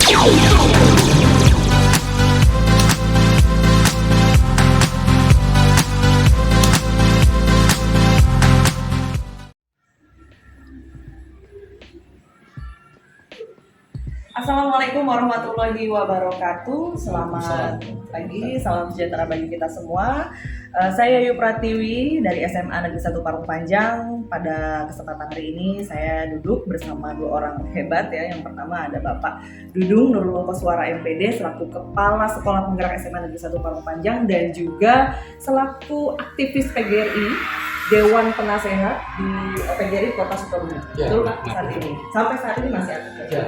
Assalamualaikum warahmatullahi wabarakatuh. Selamat pagi, salam sejahtera bagi kita semua. Saya Yu Pratiwi dari SMA Negeri 1 Parung Panjang. Pada kesempatan hari ini saya duduk bersama dua orang hebat ya. Yang pertama ada Bapak Dudung Nurul Koswara MPD selaku Kepala Sekolah Penggerak SMA Negeri 1 Parung Panjang dan juga selaku aktivis PGRI Dewan Penasehat di PGRI Kota Sukabumi. Betul Pak saat ini? Sampai saat ini masih aktif. Ya.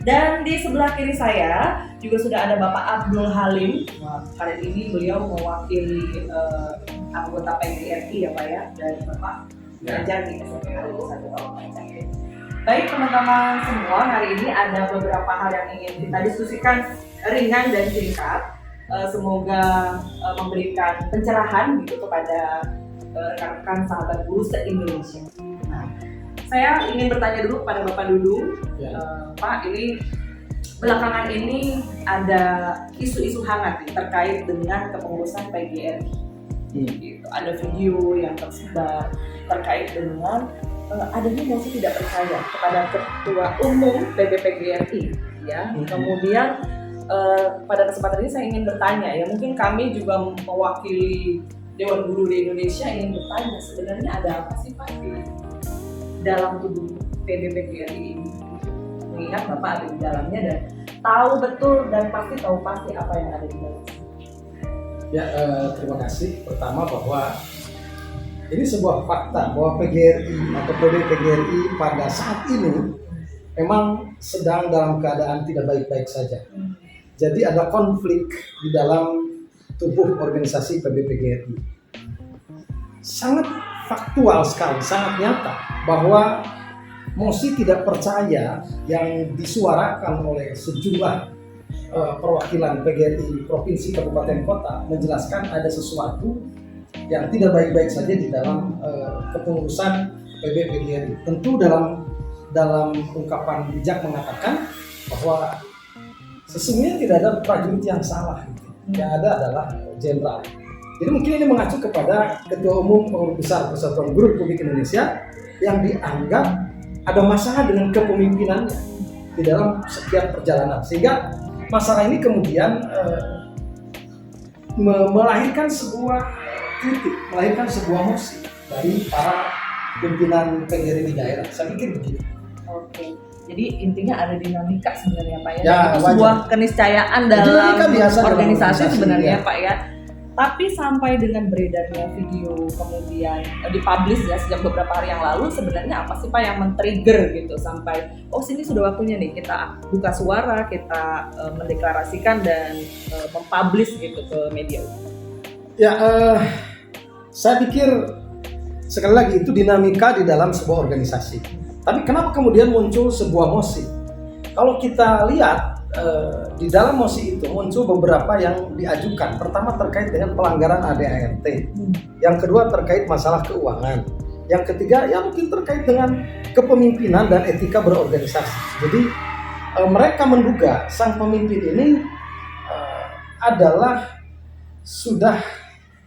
Dan di sebelah kiri saya juga sudah ada Bapak Abdul Halim. Kali ini beliau mewakili anggota PGRI ya Pak ya, dan Bapak belajar di SMA Negeri 1 Parung Panjang. Baik teman-teman semua, hari ini ada beberapa hal yang ingin kita diskusikan ringan dan singkat. Semoga memberikan pencerahan gitu kepada rekan-rekan sahabat guru se-Indonesia. Saya ingin bertanya dulu kepada Bapak Dudung, Pak, ini belakangan ini ada isu-isu hangat nih, terkait dengan kepengurusan PGRI. Gitu. Ada video yang tersebar terkait dengan adanya mosi tidak percaya kepada Ketua Umum PBPGRI. Ya. Kemudian pada kesempatan ini saya ingin bertanya, ya mungkin kami juga mewakili Dewan Guru di Indonesia ingin bertanya sebenarnya ada apa sih Pak dalam tubuh PBPGRI ini, mengingat Bapak ada di dalamnya dan tahu betul dan tahu pasti apa yang ada di dalam. Ya, terima kasih. Pertama bahwa ini sebuah fakta bahwa PGRI atau PBPGRI pada saat ini memang sedang dalam keadaan tidak baik-baik saja. Jadi ada konflik di dalam tubuh organisasi PBPGRI. Sangat faktual sekali, sangat nyata bahwa mosi tidak percaya yang disuarakan oleh sejumlah perwakilan PGRI provinsi, kabupaten, kota menjelaskan ada sesuatu yang tidak baik-baik saja di dalam kepengurusan PBPGRI. Tentu dalam ungkapan bijak mengatakan bahwa sesungguhnya tidak ada prajurit yang salah, yang ada adalah jenderal. Jadi mungkin ini mengacu kepada Ketua Umum Pengurus Besar Persatuan Guru Republik Indonesia yang dianggap ada masalah dengan kepemimpinannya di dalam setiap perjalanan, sehingga masalah ini kemudian melahirkan sebuah kritik, melahirkan sebuah mosi dari para pimpinan PGRI di daerah. Saya pikir begitu. Oke. Jadi intinya ada dinamika sebenarnya Pak ya, Ya, sebuah keniscayaan dalam organisasi sebenarnya ya. Pak ya. Tapi sampai dengan beredarnya video kemudian dipublish ya sejak beberapa hari yang lalu, sebenarnya apa sih Pak yang men-trigger gitu sampai sini sudah waktunya nih kita buka suara, kita mendeklarasikan dan mempublish gitu ke media. Ya, saya pikir sekali lagi itu dinamika di dalam sebuah organisasi. Tapi kenapa kemudian muncul sebuah mosi? Kalau kita lihat di dalam mosi itu muncul beberapa yang diajukan. Pertama terkait dengan pelanggaran ADART, yang kedua terkait masalah keuangan, yang ketiga ya mungkin terkait dengan kepemimpinan dan etika berorganisasi. Jadi mereka menduga sang pemimpin ini adalah sudah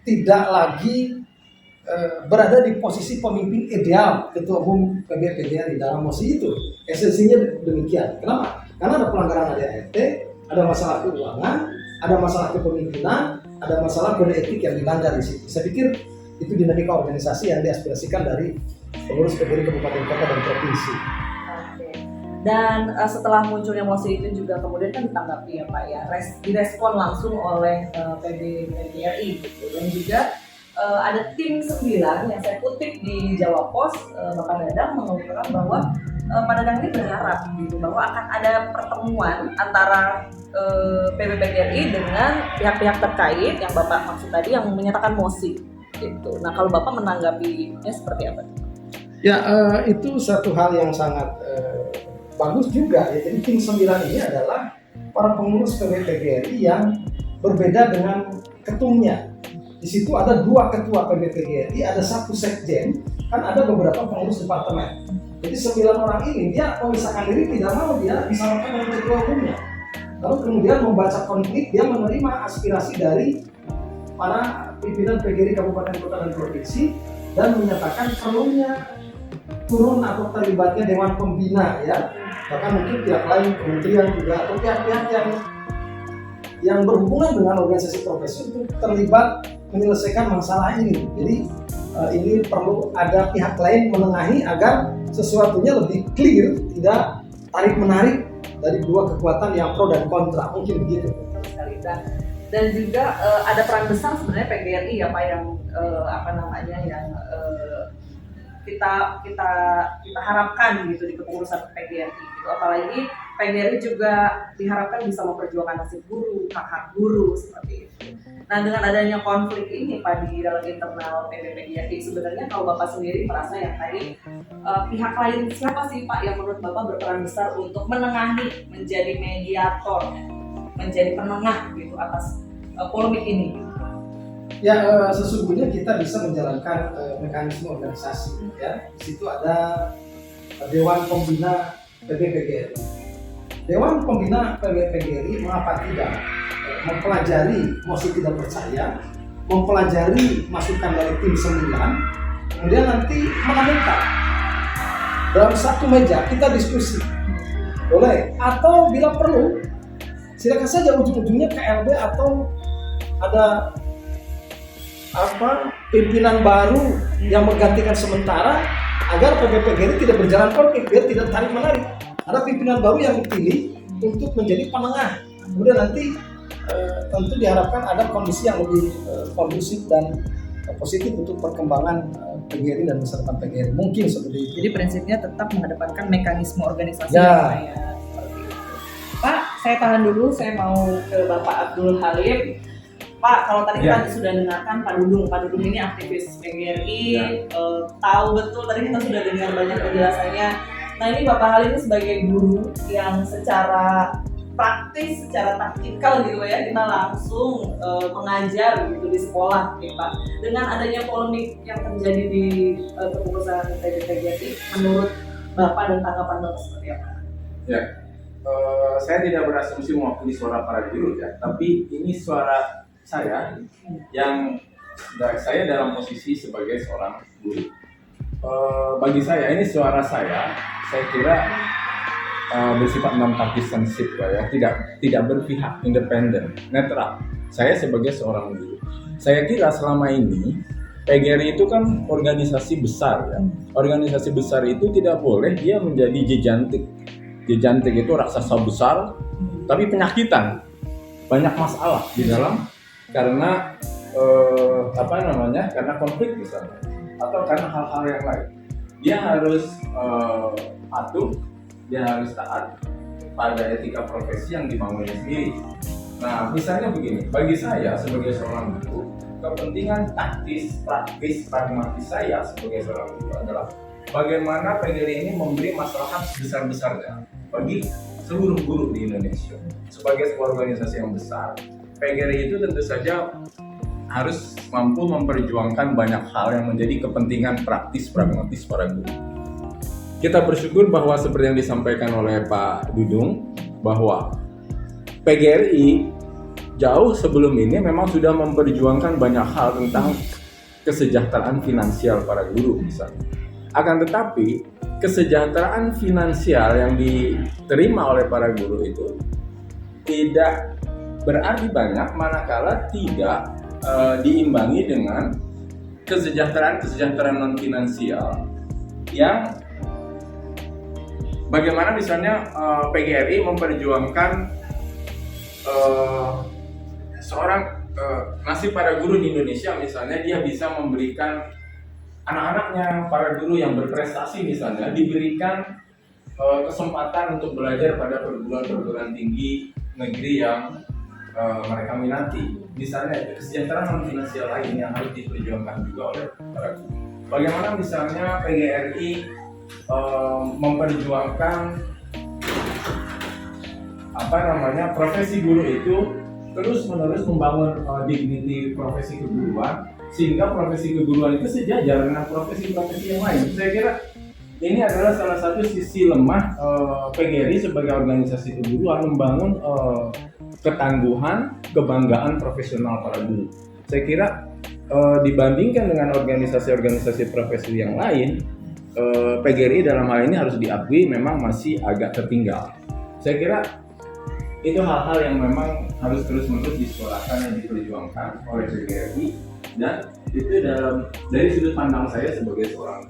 tidak lagi berada di posisi pemimpin ideal Ketua Umum PBPGRI dalam mosi itu. Esensinya demikian. Kenapa? Karena ada pelanggaran ADART, ada masalah keuangan, ada masalah kepemimpinan, ada masalah kode etik yang dilanggar di situ. Saya pikir itu dinamika organisasi yang diaspirasikan dari pengurus PGRI kabupaten, kota, dan provinsi. Oke. Dan setelah munculnya mosi itu juga kemudian kan ditanggapi ya Pak ya, direspon langsung oleh PBPGRI gitu. Dan juga ada tim 9 yang saya kutip di Jawa Pos, Bapak Dadang mengungkapkan bahwa Pak Dadang ini berharap gitu bahwa akan ada pertemuan antara PBPGRI dengan pihak-pihak terkait yang Bapak maksud tadi yang menyatakan mosi gitu. Nah kalau Bapak menanggapinya seperti apa? Ya, itu satu hal yang sangat bagus juga ya. Jadi tim 9 ini adalah para pengurus PBPGRI yang berbeda dengan ketumnya. Di situ ada 2 ketua PBPGRI, ada 1 sekjen, kan ada beberapa pengurus departemen. Jadi 9 orang ini dia memisahkan diri, tidak mau dia disamakan dengan ketua umumnya. lalu kemudian membaca konflik, dia menerima aspirasi dari para pimpinan PGRI Kabupaten Kota dan Provinsi dan menyatakan perlunya turun atau terlibatnya Dewan Pembina ya, bahkan mungkin pihak lain, kementerian juga atau pihak-pihak yang berhubungan dengan organisasi profesi untuk terlibat menyelesaikan masalah ini. Jadi ini perlu ada pihak lain menengahi agar sesuatunya lebih clear, tidak tarik-menarik dari dua kekuatan yang pro dan kontra, mungkin begitu. Dan juga ada peran besar sebenarnya PGRI ya Pak yang kita harapkan gitu di kepengurusan PGRI gitu. Apalagi PGRI juga diharapkan bisa memperjuangkan nasib guru, hak-hak guru seperti itu. Nah dengan adanya konflik ini Pak di dalam internal PGRI, sebenarnya kalau Bapak sendiri merasa yang tadi pihak lain siapa sih Pak yang menurut Bapak berperan besar untuk menengahi, menjadi mediator, menjadi penengah gitu atas polemik ini? Ya sesungguhnya kita bisa menjalankan mekanisme organisasi ya. Di situ ada Dewan Pembina PGRI. Dewan Pembina PGRI mengapa tidak mempelajari mosi tidak percaya, mempelajari masukan dari tim 9, kemudian nanti menentukan dalam satu meja kita diskusi, boleh, atau bila perlu silakan saja ujung-ujungnya KLB atau ada pimpinan baru yang menggantikan sementara agar PGRI tidak berjalan konflik, biar tidak tarik-menarik. Ada pimpinan baru yang dipilih untuk menjadi penengah. Kemudian nanti tentu diharapkan ada kondisi yang lebih kondusif dan positif untuk perkembangan PGRI dan masa depan PGRI. Mungkin seperti itu. Jadi prinsipnya tetap mengedepankan mekanisme organisasi ya. Pak, saya tahan dulu, saya mau ke Bapak Abdul Halim. Pak, kalau tadi kita sudah dengarkan Pak Dudung ini aktivis PGRI, tahu betul tadi kita sudah dengar banyak penjelasannya. Nah ini Bapak Halim ini sebagai guru yang secara praktis, secara taktikal gitu ya, kita langsung mengajar gitu di sekolah gitu Pak. Dengan adanya polemik yang terjadi di kepengurusan PGRI, menurut Bapak dan tanggapan Bapak seperti apa? Ya, saya tidak berasumsi mewakili suara para guru ya, tapi ini suara saya yang saya dalam posisi sebagai seorang guru. Bagi saya ini suara saya kira bersifat non-partisanship ya, tidak berpihak, independen, netral. Saya sebagai seorang guru, saya kira selama ini PGRI itu kan organisasi besar ya. Organisasi besar itu tidak boleh dia menjadi jejantik. Jejantik itu raksasa besar, tapi penyakitan, banyak masalah di dalam karena karena konflik misalnya, atau karena hal-hal yang lain. Dia harus patuh, dia harus taat pada etika profesi yang dibangunnya sendiri. Nah, misalnya begini, bagi saya sebagai seorang guru, kepentingan taktis, praktis, pragmatis saya sebagai seorang guru adalah bagaimana PGRI ini memberi maslahat sebesar-besarnya bagi seluruh guru di Indonesia. Sebagai sebuah organisasi yang besar, PGRI itu tentu saja harus mampu memperjuangkan banyak hal yang menjadi kepentingan praktis, pragmatis para guru. Kita bersyukur bahwa seperti yang disampaikan oleh Pak Dudung, bahwa PGRI jauh sebelum ini memang sudah memperjuangkan banyak hal tentang kesejahteraan finansial para guru misalnya. Akan tetapi kesejahteraan finansial yang diterima oleh para guru itu tidak berarti banyak manakala tidak diimbangi dengan kesejahteraan non finansial yang bagaimana misalnya PGRI memperjuangkan seorang nasib para guru di Indonesia, misalnya dia bisa memberikan anak-anaknya, para guru yang berprestasi misalnya, diberikan kesempatan untuk belajar pada perguruan tinggi negeri yang mereka minati. Misalnya kesejahteraan non finansial lain yang harus diperjuangkan juga oleh para guru. Bagaimana misalnya PGRI memperjuangkan profesi guru itu terus-menerus membangun dignity profesi keguruan, sehingga profesi keguruan itu sejajar dengan profesi-profesi yang lain. Saya kira ini adalah salah satu sisi lemah PGRI sebagai organisasi keguruan membangun ketangguhan, kebanggaan profesional para guru. Saya kira dibandingkan dengan organisasi-organisasi profesi yang lain, PGRI dalam hal ini harus diakui memang masih agak tertinggal. Saya kira itu hal-hal yang memang harus terus-menerus disuarakan dan diperjuangkan oleh PGRI, dan itu dari sudut pandang saya sebagai seorang,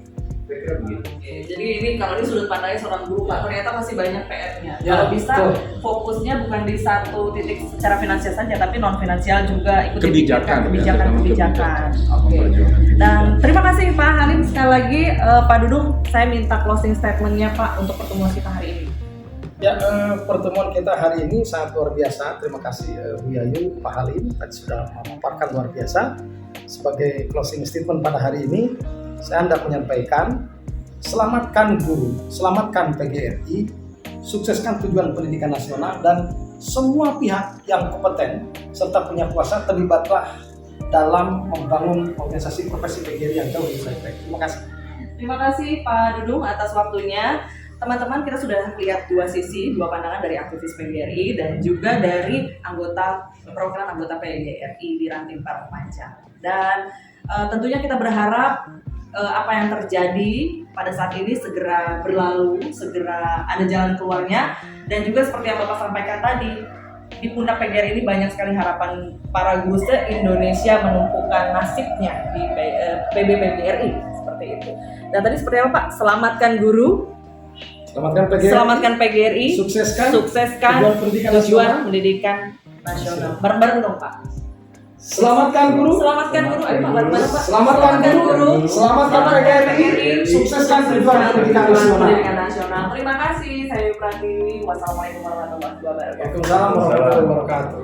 saya kira begitu. Oke, jadi ini kalau di sudut pandangnya seorang guru Pak, ternyata masih banyak PR-nya. Ya, Kalau bisa betul. fokusnya bukan di satu titik secara finansial saja, tapi non finansial juga ikut Kebijakan. dipikirkan, kebijakan. Oke. Memperjuangkan kebijakan. Dan terima kasih Pak Halim sekali lagi. Pak Dudung, saya minta closing statement-nya Pak untuk pertemuan kita hari ini. Ya, pertemuan kita hari ini sangat luar biasa. Terima kasih Bu Yayu, Pak Halim tadi sudah memaparkan luar biasa. Sebagai closing statement pada hari ini, saya hendak menyampaikan, selamatkan guru, selamatkan PGRI, sukseskan tujuan pendidikan nasional, dan semua pihak yang kompeten serta punya kuasa terlibatlah dalam membangun organisasi profesi PGRI yang jauh lebih baik. Terima kasih. Terima kasih Pak Dudung atas waktunya. Teman-teman, kita sudah lihat dua sisi, dua pandangan dari aktivis PGRI dan juga dari perwakilan anggota PGRI di Ranting Parung Panjang. Dan tentunya kita berharap apa yang terjadi pada saat ini segera berlalu, segera ada jalan keluarnya, dan juga seperti yang Bapak sampaikan tadi, di pundak PGRI ini banyak sekali harapan para guru se-Indonesia menumpukan nasibnya di PB PGRI seperti itu. Dan tadi seperti apa Pak? Selamatkan guru, selamatkan PGRI, sukseskan tujuan pendidikan nasional. Bareng-bareng dong Pak. Selamatkan guru, Selamatkan guru, ayo Pak, bareng-bareng Pak. selamatkan guru, selamatkan PGRI, sukseskan tujuan pendidikan nasional. Terima kasih, saya Yu Pratiwi. Wassalamualaikum warahmatullahi wabarakatuh. Waalaikumsalam warahmatullahi wabarakatuh.